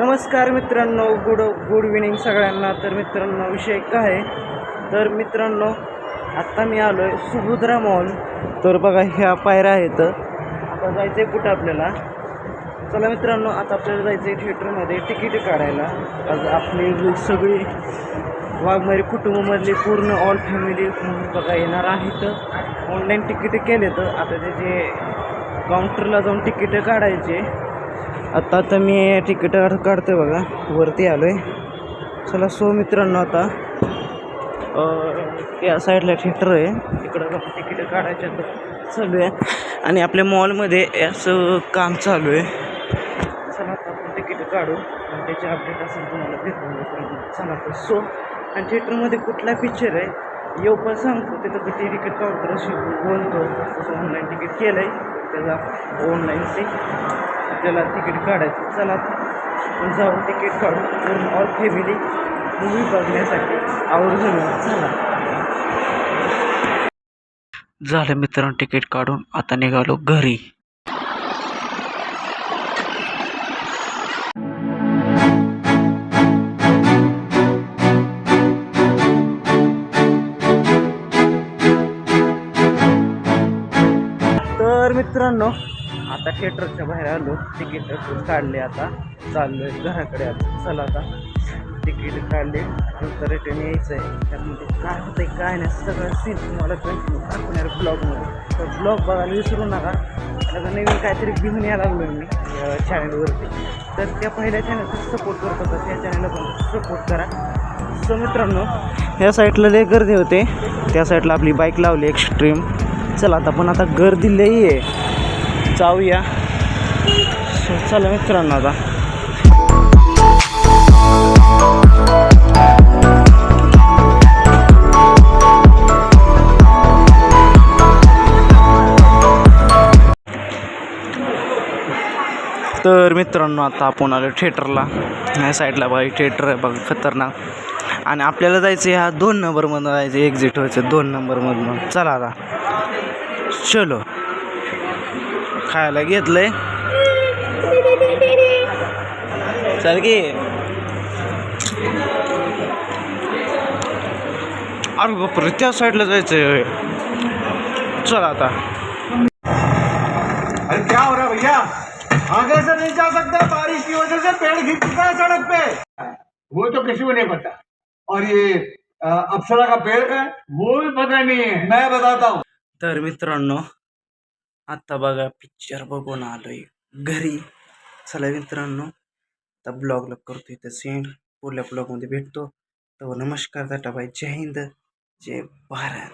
नमस्कार मित्रांनो, good evening सगळ्यांना. तर मित्रांनो, विषय काय आहे तर मित्रांनो, आत्ता मी आलो आहे सुभद्रा मॉल. तर बघा ह्या पायऱ्या आहेत. आता जायचं आहे कुठं आपल्याला. चला मित्रांनो, आता आपल्याला जायचं आहे थिएटरमध्ये तिकीट काढायला. आज आपली सगळी वाघमारी कुटुंबामधली पूर्ण ऑल फॅमिली बघा येणार आहेत. ऑनलाईन तिकीट केले तर आता त्याचे काउंटरला जाऊन तिकीट काढायचे. आता मी तिकीट काढतोय बघा, वरती आलो आहे. चला सो मित्रांनो, आता या साईडला थिएटर आहे, इकडं बघा तिकीट काढायचे चालू आहे. आणि आपल्या मॉलमध्ये असं काम चालू आहे. चला आता आपण तिकीट काढू आणि त्याचे अपडेट असेल तुम्हाला भेटून मित्रांनो. चला तर सो. आणि थिएटरमध्ये कुठला पिक्चर आहे येऊ पण सांगतो, तिथं किती तिकीट काउंटर अशी बोलतो. तसं ऑनलाईन तिकीट केलं आहे, त्याचा ऑनलाईन ते आपल्याला तिकीट काढायचं. चला आपण जाऊन तिकीट काढू पूर्ण ऑल फॅमिली मूवी बघण्यासाठी आवर्जून. चला झालं मित्रांनो, तिकीट काढून आता निघालो घरी. तर मित्रांनो, आता थिएटरच्या बाहेर आलो, तिकीट काढले, आता चाललो आहे घराकडे. आता चला आता तिकीट काढले, नंतर रिटर्न यायचं आहे. त्यामध्ये काय होतं आहे काय नाही सगळं सीन तुम्हाला कंटिन्यू दाखवणार ब्लॉगमध्ये. तर ब्लॉग बघायला विसरू नका. आता नवीन काहीतरी घेऊन यायला लागलो मी चॅनलवरती. तर त्या पहिल्या चॅनलचा सपोर्ट करत होता, त्या चॅनलला पण सपोर्ट करा. सो मित्रांनो, ह्या साईडला लय गर्दी होते, त्या साईडला आपली बाईक लावली एक्स्ट्रीम. चला आता गर्दी लई आहे, जाऊया. चला मित्रांनो, आता तर मित्रांनो, आता आपण आलो थिएटरला. ह्या साईडला बघा थिएटर आहे बघा, खतरनाक. आणि आपल्याला जायचं ह्या 2 नंबरमधून जायचं, एक्झिट व्हायचं 2 नंबरमधून. चला आता चलो. खायला घेतलंय, चल की. अरे बापरे, त्या साईडला जायचंय. चला आता. अरे क्या हो रहा है भैया, आगे से नहीं जा सकते, बारिश की वजह से पेड़ गिर चुका है सड़क पे. वो तो किसी को नहीं पता. और ये अप्सरा का पेड़ है वो भी पता नहीं है, मैं बताता हूँ. तर मित्रांनो, आता बघा पिक्चर बघून आलोय घरी. चला मित्रांनो, आता ब्लॉगला करतो इथं सेंड. पुढल्या ब्लॉगमध्ये भेटतो. तर नमस्कार, टाटा, बाय, जय हिंद, जय भारत.